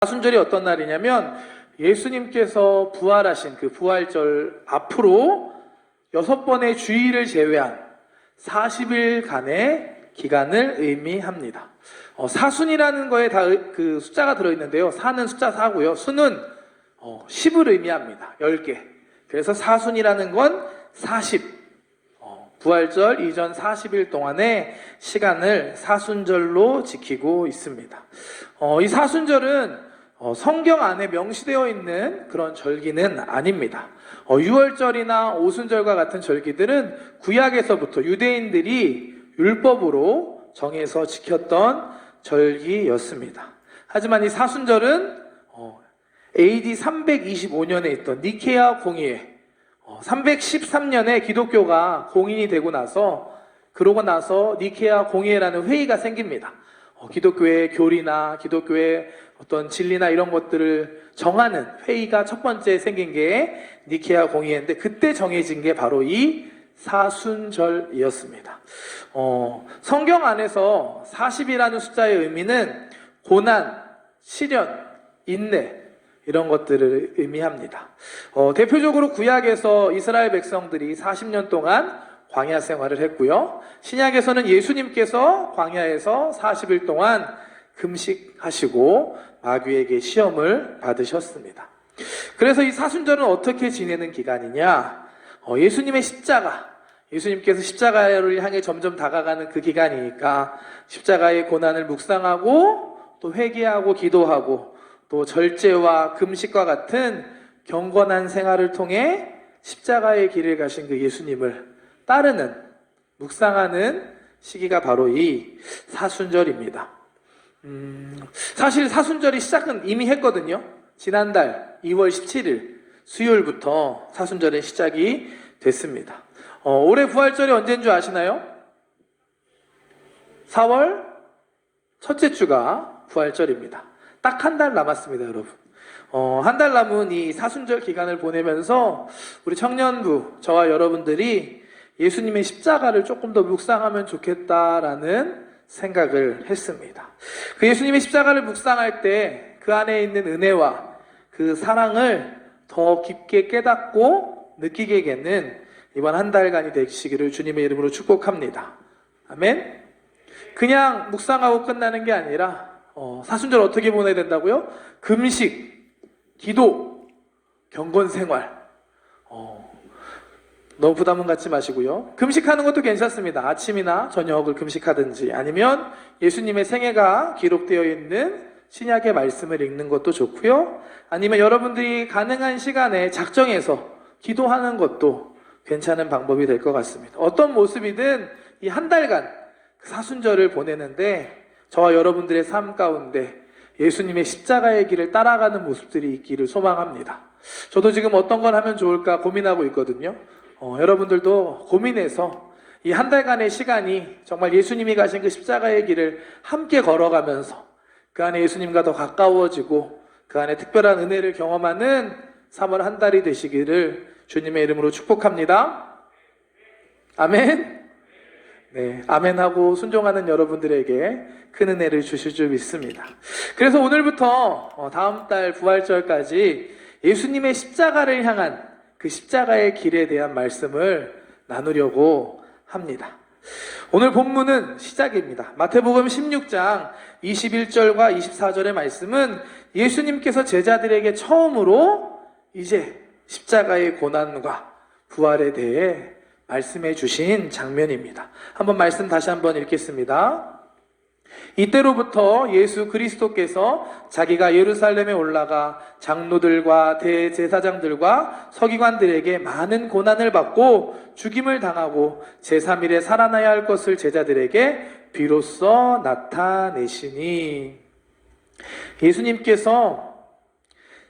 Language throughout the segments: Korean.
사순절이 어떤 날이냐면 예수님께서 부활하신 그 부활절 앞으로 6번의 주일을 제외한 40일간의 기간을 의미합니다. 사순이라는 거에 다 그 숫자가 들어있는데요. 사는 숫자 4고요. 수는 10을 의미합니다. 10개. 그래서 사순이라는 건 40. 부활절 이전 40일 동안의 시간을 사순절로 지키고 있습니다. 이 사순절은 성경 안에 명시되어 있는 그런 절기는 아닙니다. 유월절이나 오순절과 같은 절기들은 구약에서부터 유대인들이 율법으로 정해서 지켰던 절기였습니다. 하지만 이 사순절은 AD 325년에 있던 니케아 공의회, 313년에 기독교가 공인이 되고 나서, 그러고 나서 니케아 공의회라는 회의가 생깁니다. 기독교의 교리나 기독교의 어떤 진리나 이런 것들을 정하는 회의가 첫 번째 생긴 게 니케아 공의회인데, 그때 정해진 게 바로 이 사순절이었습니다. 성경 안에서 40이라는 숫자의 의미는 고난, 시련, 인내 이런 것들을 의미합니다. 대표적으로 구약에서 이스라엘 백성들이 40년 동안 광야 생활을 했고요. 신약에서는 예수님께서 광야에서 40일 동안 금식하시고 마귀에게 시험을 받으셨습니다. 그래서 이 사순절은 어떻게 지내는 기간이냐? 예수님의 십자가, 예수님께서 십자가를 향해 점점 다가가는 그 기간이니까 십자가의 고난을 묵상하고 또 회개하고 기도하고 또 절제와 금식과 같은 경건한 생활을 통해 십자가의 길을 가신 그 예수님을 따르는, 묵상하는 시기가 바로 이 사순절입니다. 사실 사순절이 시작은 이미 했거든요. 지난달 2월 17일 수요일부터 사순절은 시작이 됐습니다. 올해 부활절이 언제인 줄 아시나요? 4월 첫째 주가 부활절입니다. 딱 한 달 남았습니다, 여러분. 한 달 남은 이 사순절 기간을 보내면서 우리 청년부, 저와 여러분들이 예수님의 십자가를 조금 더 묵상하면 좋겠다라는 생각을 했습니다. 그 예수님의 십자가를 묵상할 때 그 안에 있는 은혜와 그 사랑을 더 깊게 깨닫고 느끼게는 이번 한 달간이 되시기를 주님의 이름으로 축복합니다. 아멘. 그냥 묵상하고 끝나는 게 아니라 사순절 어떻게 보내야 된다고요? 금식, 기도, 경건생활. 너무 부담은 갖지 마시고요. 금식하는 것도 괜찮습니다. 아침이나 저녁을 금식하든지, 아니면 예수님의 생애가 기록되어 있는 신약의 말씀을 읽는 것도 좋고요. 아니면 여러분들이 가능한 시간에 작정해서 기도하는 것도 괜찮은 방법이 될 것 같습니다. 어떤 모습이든 이 한 달간 사순절을 보내는데 저와 여러분들의 삶 가운데 예수님의 십자가의 길을 따라가는 모습들이 있기를 소망합니다. 저도 지금 어떤 걸 하면 좋을까 고민하고 있거든요. 여러분들도 고민해서 이 한 달간의 시간이 정말 예수님이 가신 그 십자가의 길을 함께 걸어가면서 그 안에 예수님과 더 가까워지고 그 안에 특별한 은혜를 경험하는 3월 한 달이 되시기를 주님의 이름으로 축복합니다. 아멘. 네, 아멘하고 순종하는 여러분들에게 큰 은혜를 주실 줄 믿습니다. 그래서 오늘부터 다음 달 부활절까지 예수님의 십자가를 향한 그 십자가의 길에 대한 말씀을 나누려고 합니다. 오늘 본문은 시작입니다. 마태복음 16장 21절과 24절의 말씀은 예수님께서 제자들에게 처음으로 이제 십자가의 고난과 부활에 대해 말씀해 주신 장면입니다. 한번 말씀 다시 한번 읽겠습니다. 이때로부터 예수 그리스도께서 자기가 예루살렘에 올라가 장로들과 대제사장들과 서기관들에게 많은 고난을 받고 죽임을 당하고 제3일에 살아나야 할 것을 제자들에게 비로소 나타내시니, 예수님께서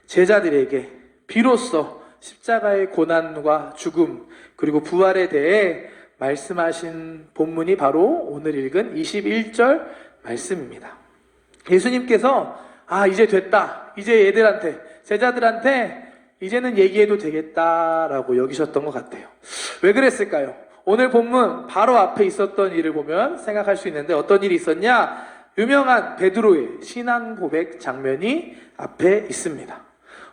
제자들에게 비로소 십자가의 고난과 죽음 그리고 부활에 대해 말씀하신 본문이 바로 오늘 읽은 21절 말씀입니다. 예수님께서 이제 됐다, 이제 얘들한테, 제자들한테 이제는 얘기해도 되겠다라고 여기셨던 것 같아요. 왜 그랬을까요? 오늘 본문 바로 앞에 있었던 일을 보면 생각할 수 있는데, 어떤 일이 있었냐? 유명한 베드로의 신앙 고백 장면이 앞에 있습니다.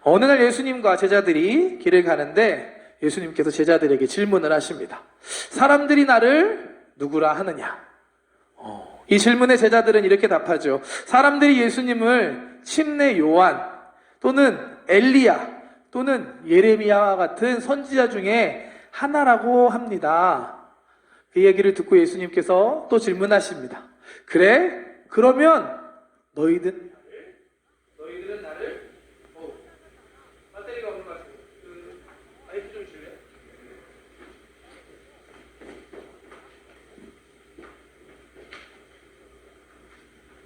어느 날 예수님과 제자들이 길을 가는데 예수님께서 제자들에게 질문을 하십니다. 사람들이 나를 누구라 하느냐? 이 질문에 제자들은 이렇게 답하죠. 사람들이 예수님을 침례 요한 또는 엘리야 또는 예레미야와 같은 선지자 중에 하나라고 합니다. 그 얘기를 듣고 예수님께서 또 질문하십니다. 그래? 그러면 너희들은 나를 배터리가 없는 것 같아요. 마이크 좀 줄래요?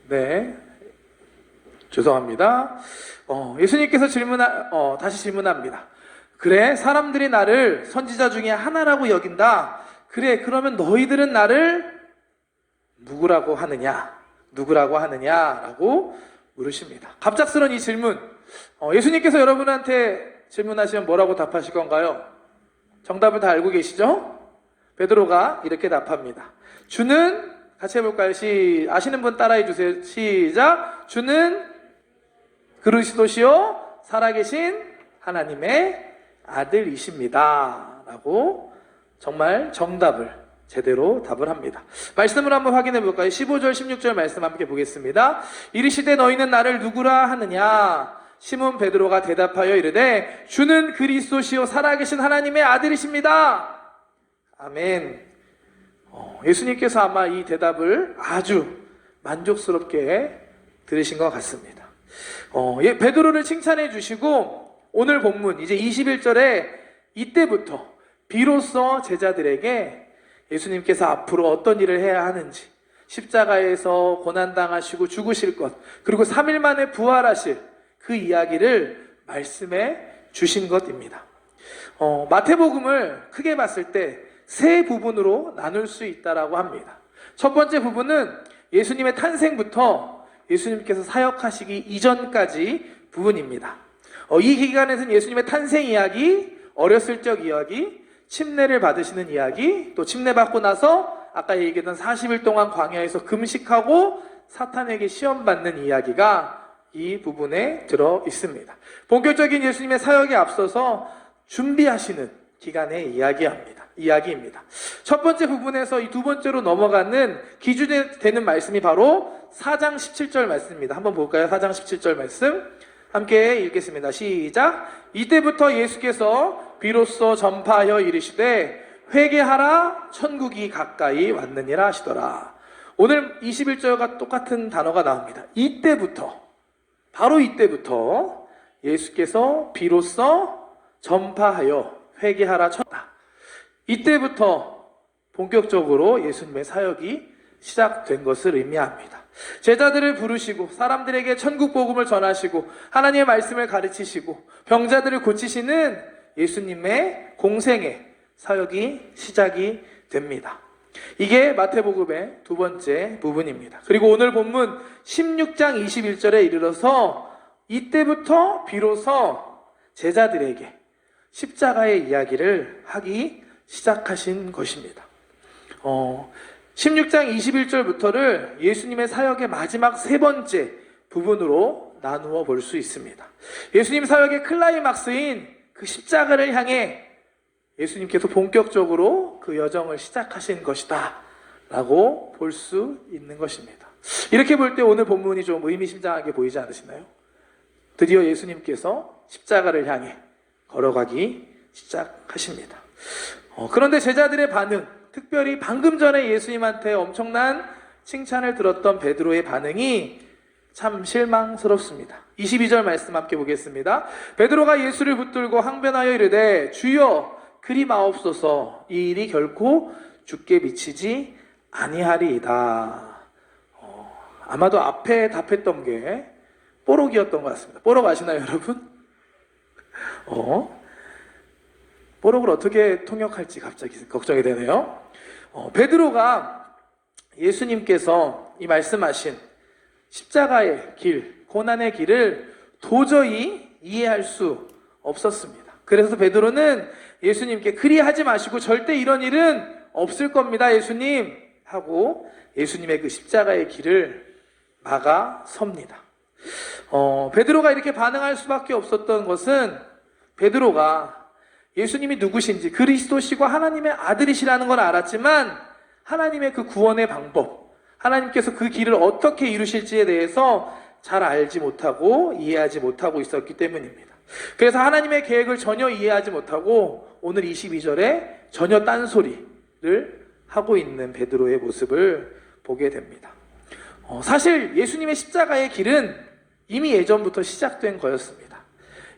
네, 죄송합니다. 예수님께서 다시 질문합니다. 그래, 사람들이 나를 선지자 중에 하나라고 여긴다. 그래, 그러면 너희들은 나를 누구라고 하느냐라고 물으십니다. 갑작스런 이 질문, 예수님께서 여러분한테 질문하시면 뭐라고 답하실 건가요? 정답을 다 알고 계시죠? 베드로가 이렇게 답합니다. 주는, 같이 해볼까요? 아시는 분 따라해 주세요. 시작. 주는 그리스도시요 살아계신 하나님의 아들이십니다. 라고 정말 정답을 제대로 답을 합니다. 말씀을 한번 확인해 볼까요? 15절 16절 말씀 함께 보겠습니다. 이르시되 너희는 나를 누구라 하느냐? 시몬 베드로가 대답하여 이르되 주는 그리스도시요 살아계신 하나님의 아들이십니다. 아멘. 예수님께서 아마 이 대답을 아주 만족스럽게 들으신 것 같습니다. 베드로를 칭찬해 주시고 오늘 본문 이제 21절에 이때부터 비로소 제자들에게 예수님께서 앞으로 어떤 일을 해야 하는지, 십자가에서 고난당하시고 죽으실 것, 그리고 3일 만에 부활하실 그 이야기를 말씀해 주신 것입니다. 마태복음을 크게 봤을 때 세 부분으로 나눌 수 있다라고 합니다. 첫 번째 부분은 예수님의 탄생부터 예수님께서 사역하시기 이전까지 부분입니다. 이 기간에서는 예수님의 탄생 이야기, 어렸을 적 이야기, 침례를 받으시는 이야기, 또 침례받고 나서 아까 얘기했던 40일 동안 광야에서 금식하고 사탄에게 시험받는 이야기가 이 부분에 들어 있습니다. 본격적인 예수님의 사역에 앞서서 준비하시는 기간의 이야기입니다. 첫 번째 부분에서 이 두 번째로 넘어가는 기준이 되는 말씀이 바로 4장 17절 말씀입니다. 한번 볼까요? 4장 17절 말씀 함께 읽겠습니다. 시작. 이때부터 예수께서 비로소 전파하여 이르시되 회개하라 천국이 가까이 왔느니라 하시더라. 오늘 21절과 똑같은 단어가 나옵니다. 이때부터, 바로 이때부터 예수께서 비로소 전파하여 회개하라 천다. 이때부터 본격적으로 예수님의 사역이 시작된 것을 의미합니다. 제자들을 부르시고 사람들에게 천국 복음을 전하시고 하나님의 말씀을 가르치시고 병자들을 고치시는 예수님의 공생의 사역이 시작이 됩니다. 이게 마태복음의 두 번째 부분입니다. 그리고 오늘 본문 16장 21절에 이르러서 이때부터 비로소 제자들에게 십자가의 이야기를 하기 시작하신 것입니다. 16장 21절부터를 예수님의 사역의 마지막 세 번째 부분으로 나누어 볼 수 있습니다. 예수님 사역의 클라이막스인 그 십자가를 향해 예수님께서 본격적으로 그 여정을 시작하신 것이다 라고 볼 수 있는 것입니다. 이렇게 볼 때 오늘 본문이 좀 의미심장하게 보이지 않으시나요? 드디어 예수님께서 십자가를 향해 걸어가기 시작하십니다. 그런데 제자들의 반응, 특별히 방금 전에 예수님한테 엄청난 칭찬을 들었던 베드로의 반응이 참 실망스럽습니다. 22절 말씀 함께 보겠습니다. 베드로가 예수를 붙들고 항변하여 이르되 주여 그리 마옵소서, 이 일이 결코 주께 미치지 아니하리이다. 아마도 앞에 답했던 게 뽀록이었던 것 같습니다. 뽀록 아시나요, 여러분? 뽀록을 어떻게 통역할지 갑자기 걱정이 되네요. 베드로가 예수님께서 이 말씀하신 십자가의 길, 고난의 길을 도저히 이해할 수 없었습니다. 그래서 베드로는 예수님께 그리 하지 마시고 절대 이런 일은 없을 겁니다, 예수님 하고 예수님의 그 십자가의 길을 막아섭니다. 베드로가 이렇게 반응할 수밖에 없었던 것은 베드로가 예수님이 누구신지 그리스도시고 하나님의 아들이시라는 걸 알았지만 하나님의 그 구원의 방법, 하나님께서 그 길을 어떻게 이루실지에 대해서 잘 알지 못하고 이해하지 못하고 있었기 때문입니다. 그래서 하나님의 계획을 전혀 이해하지 못하고 오늘 22절에 전혀 딴소리를 하고 있는 베드로의 모습을 보게 됩니다. 사실 예수님의 십자가의 길은 이미 예전부터 시작된 거였습니다.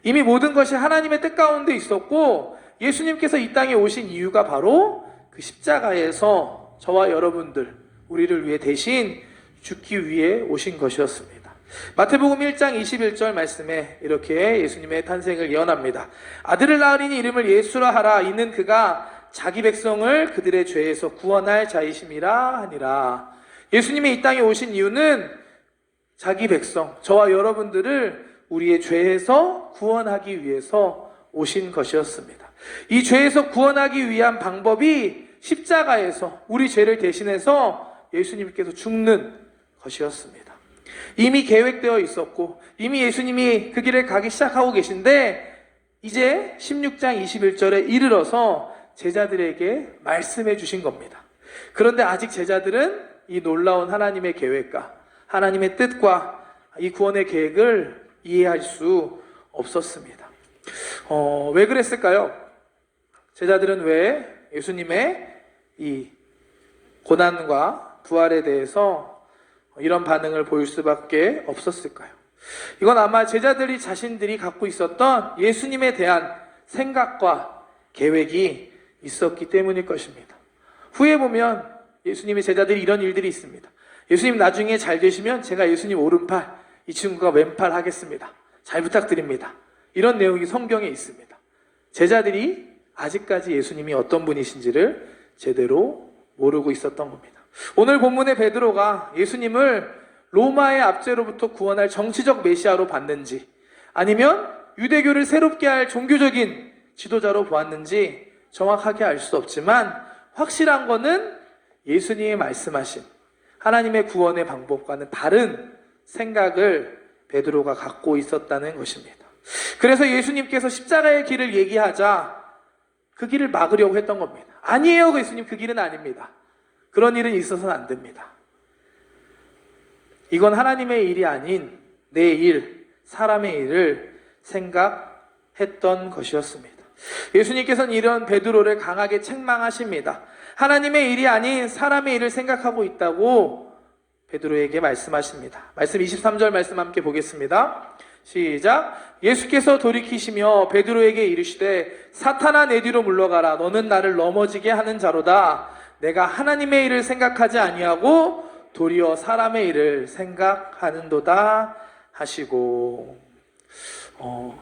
이미 모든 것이 하나님의 뜻 가운데 있었고 예수님께서 이 땅에 오신 이유가 바로 그 십자가에서 저와 여러분들, 우리를 위해 대신 죽기 위해 오신 것이었습니다. 마태복음 1장 21절 말씀에 이렇게 예수님의 탄생을 예언합니다. 아들을 낳으리니 이름을 예수라 하라. 이는 그가 자기 백성을 그들의 죄에서 구원할 자이심이라 하니라. 예수님이 이 땅에 오신 이유는 자기 백성, 저와 여러분들을 우리의 죄에서 구원하기 위해서 오신 것이었습니다. 이 죄에서 구원하기 위한 방법이 십자가에서 우리 죄를 대신해서 예수님께서 죽는 것이었습니다. 이미 계획되어 있었고 이미 예수님이 그 길을 가기 시작하고 계신데 이제 16장 21절에 이르러서 제자들에게 말씀해 주신 겁니다. 그런데 아직 제자들은 이 놀라운 하나님의 계획과 하나님의 뜻과 이 구원의 계획을 이해할 수 없었습니다. 왜 그랬을까요? 제자들은 왜 예수님의 이 고난과 부활에 대해서 이런 반응을 보일 수밖에 없었을까요? 이건 아마 제자들이 자신들이 갖고 있었던 예수님에 대한 생각과 계획이 있었기 때문일 것입니다. 후에 보면 예수님의 제자들이 이런 일들이 있습니다. 예수님 나중에 잘 되시면 제가 예수님 오른팔, 이 친구가 왼팔 하겠습니다. 잘 부탁드립니다. 이런 내용이 성경에 있습니다. 제자들이 아직까지 예수님이 어떤 분이신지를 제대로 모르고 있었던 겁니다. 오늘 본문의 베드로가 예수님을 로마의 압제로부터 구원할 정치적 메시아로 봤는지 아니면 유대교를 새롭게 할 종교적인 지도자로 보았는지 정확하게 알 수 없지만 확실한 거는 예수님이 말씀하신 하나님의 구원의 방법과는 다른 생각을 베드로가 갖고 있었다는 것입니다. 그래서 예수님께서 십자가의 길을 얘기하자 그 길을 막으려고 했던 겁니다. 아니에요, 예수님, 그 길은 아닙니다. 그런 일은 있어서는 안 됩니다. 이건 하나님의 일이 아닌 내 일, 사람의 일을 생각했던 것이었습니다. 예수님께서는 이런 베드로를 강하게 책망하십니다. 하나님의 일이 아닌 사람의 일을 생각하고 있다고 베드로에게 말씀하십니다. 말씀 23절 말씀 함께 보겠습니다. 시작. 예수께서 돌이키시며 베드로에게 이르시되 사탄아 내 뒤로 물러가라. 너는 나를 넘어지게 하는 자로다. 내가 하나님의 일을 생각하지 아니하고 도리어 사람의 일을 생각하는도다 하시고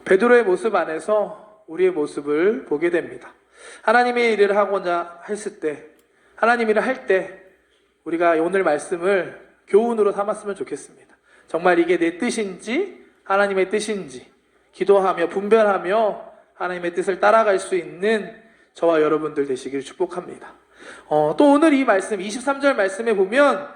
베드로의 모습 안에서 우리의 모습을 보게 됩니다. 하나님의 일을 하고자 했을 때 하나님 일을 할 때 우리가 오늘 말씀을 교훈으로 삼았으면 좋겠습니다. 정말 이게 내 뜻인지 하나님의 뜻인지 기도하며 분별하며 하나님의 뜻을 따라갈 수 있는 저와 여러분들 되시기를 축복합니다. 또 오늘 이 말씀 23절 말씀에 보면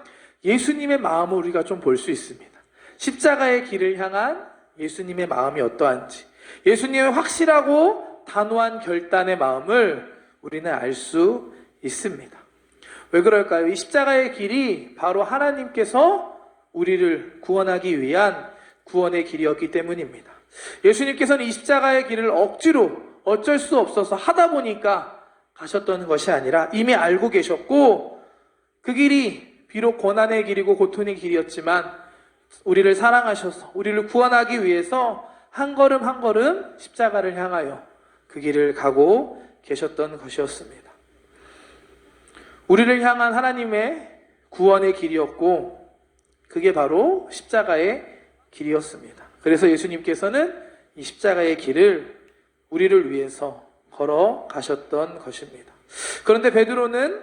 예수님의 마음을 우리가 좀 볼 수 있습니다. 십자가의 길을 향한 예수님의 마음이 어떠한지 예수님의 확실하고 단호한 결단의 마음을 우리는 알 수 있습니다. 왜 그럴까요? 이 십자가의 길이 바로 하나님께서 우리를 구원하기 위한 구원의 길이었기 때문입니다. 예수님께서는 이 십자가의 길을 억지로 어쩔 수 없어서 하다 보니까 가셨던 것이 아니라 이미 알고 계셨고 그 길이 비록 고난의 길이고 고통의 길이었지만 우리를 사랑하셔서 우리를 구원하기 위해서 한 걸음 한 걸음 십자가를 향하여 그 길을 가고 계셨던 것이었습니다. 우리를 향한 하나님의 구원의 길이었고 그게 바로 십자가의 길이었습니다. 그래서 예수님께서는 이 십자가의 길을 우리를 위해서 걸어가셨던 것입니다. 그런데 베드로는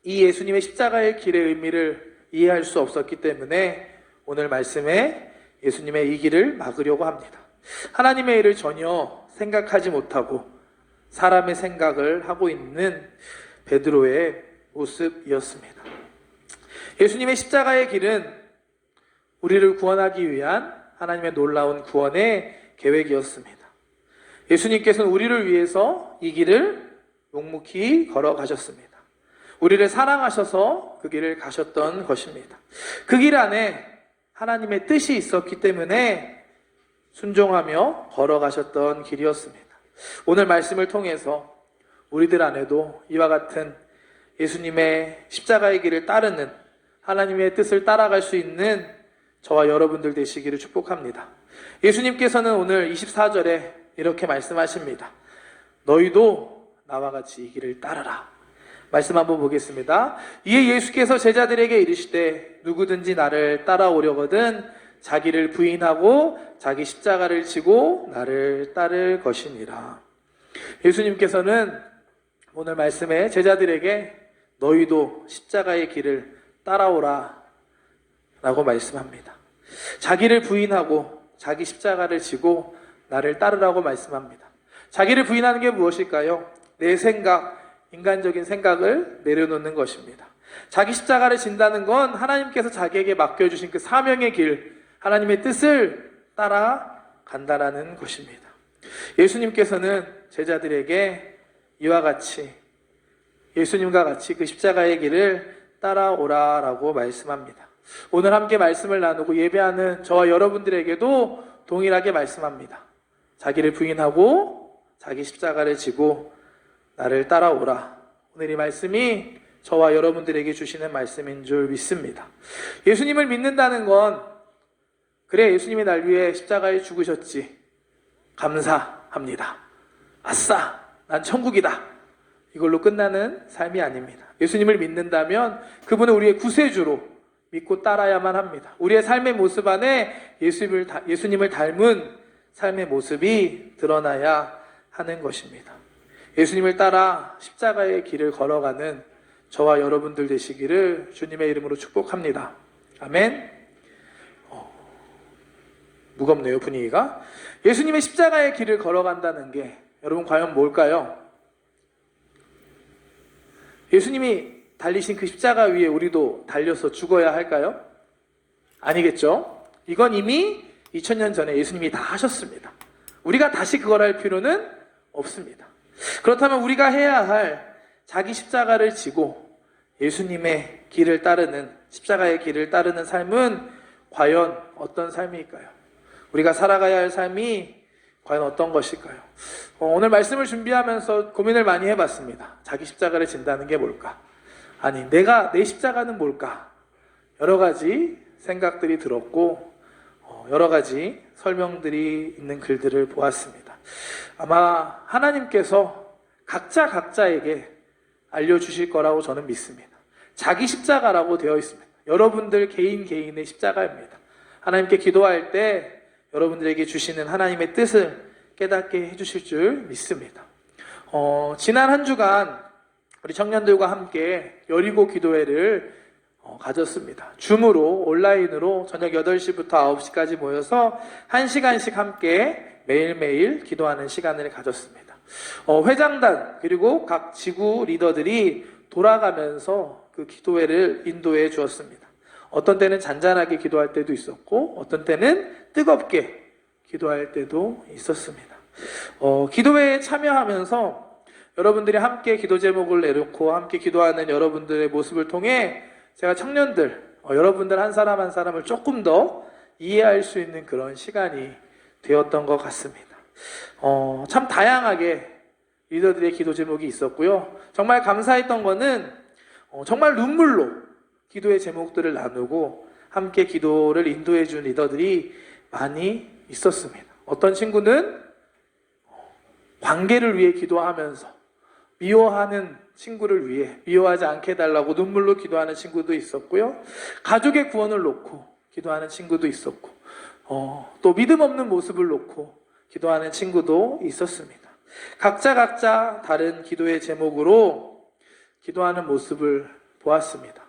이 예수님의 십자가의 길의 의미를 이해할 수 없었기 때문에 오늘 말씀에 예수님의 이 길을 막으려고 합니다. 하나님의 일을 전혀 생각하지 못하고 사람의 생각을 하고 있는 베드로의 모습이었습니다. 예수님의 십자가의 길은 우리를 구원하기 위한 하나님의 놀라운 구원의 계획이었습니다. 예수님께서는 우리를 위해서 이 길을 묵묵히 걸어가셨습니다. 우리를 사랑하셔서 그 길을 가셨던 것입니다. 그 길 안에 하나님의 뜻이 있었기 때문에 순종하며 걸어가셨던 길이었습니다. 오늘 말씀을 통해서 우리들 안에도 이와 같은 예수님의 십자가의 길을 따르는 하나님의 뜻을 따라갈 수 있는 저와 여러분들 되시기를 축복합니다. 예수님께서는 오늘 24절에 이렇게 말씀하십니다. 너희도 나와 같이 이 길을 따르라. 말씀 한번 보겠습니다. 이에 예수께서 제자들에게 이르시되 누구든지 나를 따라오려거든 자기를 부인하고 자기 십자가를 지고 나를 따를 것이니라. 예수님께서는 오늘 말씀에 제자들에게 너희도 십자가의 길을 따라오라 라고 말씀합니다. 자기를 부인하고 자기 십자가를 지고 나를 따르라고 말씀합니다. 자기를 부인하는 게 무엇일까요? 내 생각, 인간적인 생각을 내려놓는 것입니다. 자기 십자가를 진다는 건 하나님께서 자기에게 맡겨주신 그 사명의 길, 하나님의 뜻을 따라간다라는 것입니다. 예수님께서는 제자들에게 이와 같이 예수님과 같이 그 십자가의 길을 따라오라라고 말씀합니다. 오늘 함께 말씀을 나누고 예배하는 저와 여러분들에게도 동일하게 말씀합니다. 자기를 부인하고 자기 십자가를 지고 나를 따라오라. 오늘 이 말씀이 저와 여러분들에게 주시는 말씀인 줄 믿습니다. 예수님을 믿는다는 건 그래 예수님이 날 위해 십자가에 죽으셨지. 감사합니다. 아싸 난 천국이다. 이걸로 끝나는 삶이 아닙니다. 예수님을 믿는다면 그분은 우리의 구세주로 믿고 따라야만 합니다. 우리의 삶의 모습 안에 예수님을 닮은 삶의 모습이 드러나야 하는 것입니다. 예수님을 따라 십자가의 길을 걸어가는 저와 여러분들 되시기를 주님의 이름으로 축복합니다. 아멘. 무겁네요, 분위기가. 예수님의 십자가의 길을 걸어간다는 게 여러분 과연 뭘까요? 예수님이 달리신 그 십자가 위에 우리도 달려서 죽어야 할까요? 아니겠죠? 이건 이미 2000년 전에 예수님이 다 하셨습니다. 우리가 다시 그걸 할 필요는 없습니다. 그렇다면 우리가 해야 할 자기 십자가를 지고 예수님의 길을 따르는, 십자가의 길을 따르는 삶은 과연 어떤 삶일까요? 우리가 살아가야 할 삶이 과연 어떤 것일까요? 오늘 말씀을 준비하면서 고민을 많이 해봤습니다. 자기 십자가를 진다는 게 뭘까? 아니, 내 십자가는 뭘까? 여러 가지 생각들이 들었고 여러 가지 설명들이 있는 글들을 보았습니다. 아마 하나님께서 각자에게 알려주실 거라고 저는 믿습니다. 자기 십자가라고 되어 있습니다. 여러분들 개인의 십자가입니다. 하나님께 기도할 때 여러분들에게 주시는 하나님의 뜻을 깨닫게 해주실 줄 믿습니다. 지난 한 주간 우리 청년들과 함께 여리고 기도회를 가졌습니다. 줌으로 온라인으로 저녁 8시부터 9시까지 모여서 1시간씩 함께 매일매일 기도하는 시간을 가졌습니다. 회장단 그리고 각 지구 리더들이 돌아가면서 그 기도회를 인도해 주었습니다. 어떤 때는 잔잔하게 기도할 때도 있었고 어떤 때는 뜨겁게 기도할 때도 있었습니다. 기도회에 참여하면서 여러분들이 함께 기도 제목을 내놓고 함께 기도하는 여러분들의 모습을 통해 제가 청년들, 여러분들 한 사람 한 사람을 조금 더 이해할 수 있는 그런 시간이 되었던 것 같습니다. 참 다양하게 리더들의 기도 제목이 있었고요. 정말 감사했던 거는 정말 눈물로 기도의 제목들을 나누고 함께 기도를 인도해 준 리더들이 많이 있었습니다. 어떤 친구는 관계를 위해 기도하면서 미워하는 친구를 위해 미워하지 않게 해달라고 눈물로 기도하는 친구도 있었고요. 가족의 구원을 놓고 기도하는 친구도 있었고 또 믿음 없는 모습을 놓고 기도하는 친구도 있었습니다. 각자 다른 기도의 제목으로 기도하는 모습을 보았습니다.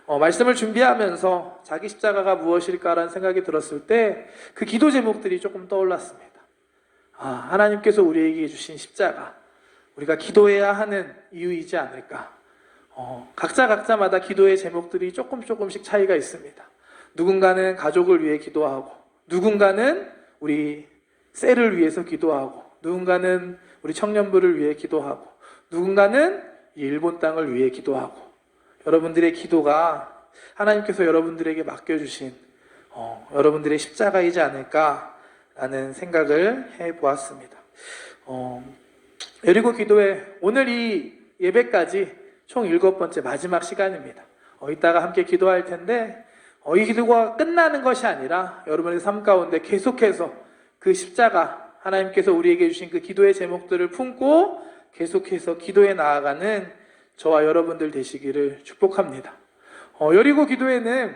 말씀을 준비하면서 자기 십자가가 무엇일까라는 생각이 들었을 때 그 기도 제목들이 조금 떠올랐습니다. 하나님께서 우리에게 주신 십자가, 우리가 기도해야 하는 이유이지 않을까. 각자마다 기도의 제목들이 조금씩 차이가 있습니다. 누군가는 가족을 위해 기도하고, 누군가는 우리 셀을 위해서 기도하고, 누군가는 우리 청년부를 위해 기도하고, 누군가는 이 일본 땅을 위해 기도하고, 여러분들의 기도가 하나님께서 여러분들에게 맡겨주신 여러분들의 십자가이지 않을까라는 생각을 해보았습니다. 여리고 기도회, 오늘 이 예배까지 총 7번째 마지막 시간입니다. 이따가 함께 기도할 텐데, 이 기도가 끝나는 것이 아니라 여러분의 삶 가운데 계속해서 그 십자가, 하나님께서 우리에게 주신 그 기도의 제목들을 품고 계속해서 기도해 나아가는 저와 여러분들 되시기를 축복합니다. 여리고 기도회는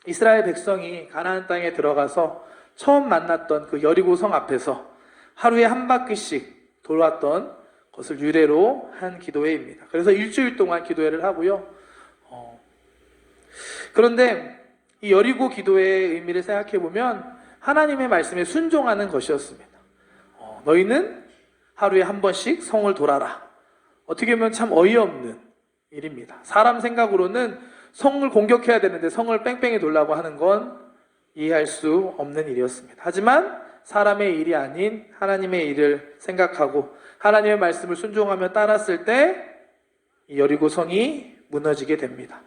이스라엘 백성이 가나안 땅에 들어가서 처음 만났던 그 여리고 성 앞에서 하루에 한 바퀴씩 돌았던 것을 유래로 한 기도회입니다. 그래서 일주일 동안 기도회를 하고요. 그런데 이 여리고 기도회의 의미를 생각해 보면 하나님의 말씀에 순종하는 것이었습니다. 너희는 하루에 한 번씩 성을 돌아라. 어떻게 보면 참 어이없는 일입니다. 사람 생각으로는 성을 공격해야 되는데 성을 뺑뺑이 돌라고 하는 건 이해할 수 없는 일이었습니다. 하지만 사람의 일이 아닌 하나님의 일을 생각하고 하나님의 말씀을 순종하며 따랐을 때 이 여리고 성이 무너지게 됩니다.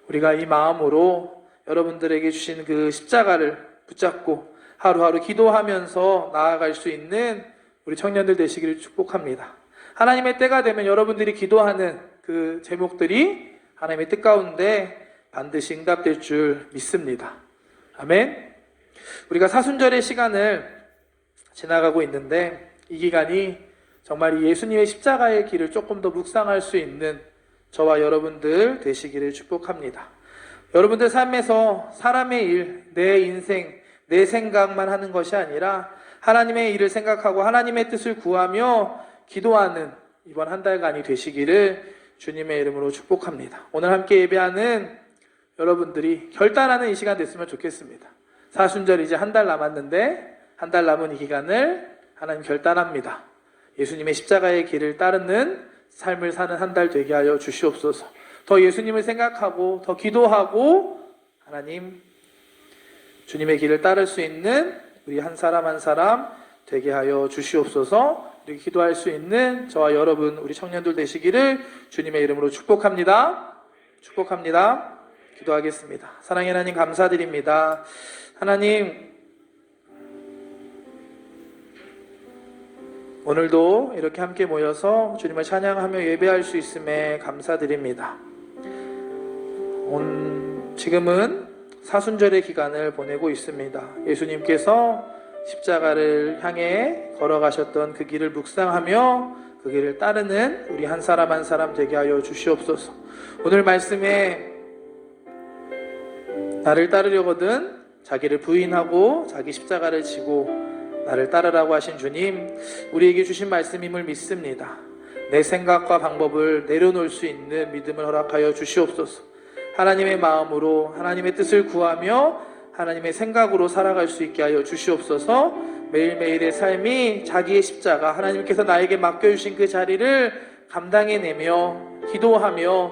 우리가 이 마음으로 여러분들에게 주신 그 십자가를 붙잡고 하루하루 기도하면서 나아갈 수 있는 우리 청년들 되시기를 축복합니다. 하나님의 때가 되면 여러분들이 기도하는 그 제목들이 하나님의 뜻 가운데 반드시 응답될 줄 믿습니다. 아멘. 우리가 사순절의 시간을 지나가고 있는데 이 기간이 정말 예수님의 십자가의 길을 조금 더 묵상할 수 있는 저와 여러분들 되시기를 축복합니다. 여러분들 삶에서 사람의 일, 내 인생, 내 생각만 하는 것이 아니라 하나님의 일을 생각하고 하나님의 뜻을 구하며 기도하는 이번 한 달간이 되시기를 주님의 이름으로 축복합니다. 오늘 함께 예배하는 여러분들이 결단하는 이 시간 됐으면 좋겠습니다. 사순절 이제 한 달 남았는데 한 달 남은 이 기간을 하나님 결단합니다. 예수님의 십자가의 길을 따르는 삶을 사는 한 달 되게 하여 주시옵소서. 더 예수님을 생각하고 더 기도하고 하나님 주님의 길을 따를 수 있는 우리 한 사람 한 사람 되게 하여 주시옵소서. 이렇게 기도할 수 있는 저와 여러분 우리 청년들 되시기를 주님의 이름으로 축복합니다. 축복합니다. 기도하겠습니다. 사랑의 하나님 감사드립니다. 하나님 오늘도 이렇게 함께 모여서 주님을 찬양하며 예배할 수 있음에 감사드립니다. 지금은 사순절의 기간을 보내고 있습니다. 예수님께서 십자가를 향해 걸어가셨던 그 길을 묵상하며 그 길을 따르는 우리 한 사람 한 사람 되게 하여 주시옵소서. 오늘 말씀에 나를 따르려거든 자기를 부인하고 자기 십자가를 지고 나를 따르라고 하신 주님, 우리에게 주신 말씀임을 믿습니다. 내 생각과 방법을 내려놓을 수 있는 믿음을 허락하여 주시옵소서. 하나님의 마음으로 하나님의 뜻을 구하며 하나님의 생각으로 살아갈 수 있게 하여 주시옵소서. 매일매일의 삶이 자기의 십자가, 하나님께서 나에게 맡겨주신 그 자리를 감당해내며 기도하며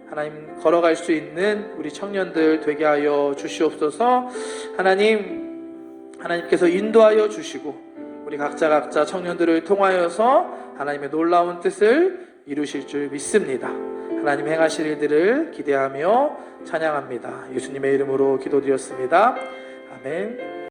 하나님 걸어갈 수 있는 우리 청년들 되게 하여 주시옵소서. 하나님께서 인도하여 주시고 우리 각자 청년들을 통하여서 하나님의 놀라운 뜻을 이루실 줄 믿습니다. 하나님 행하실 일들을 기대하며 찬양합니다. 예수님의 이름으로 기도드렸습니다. 아멘.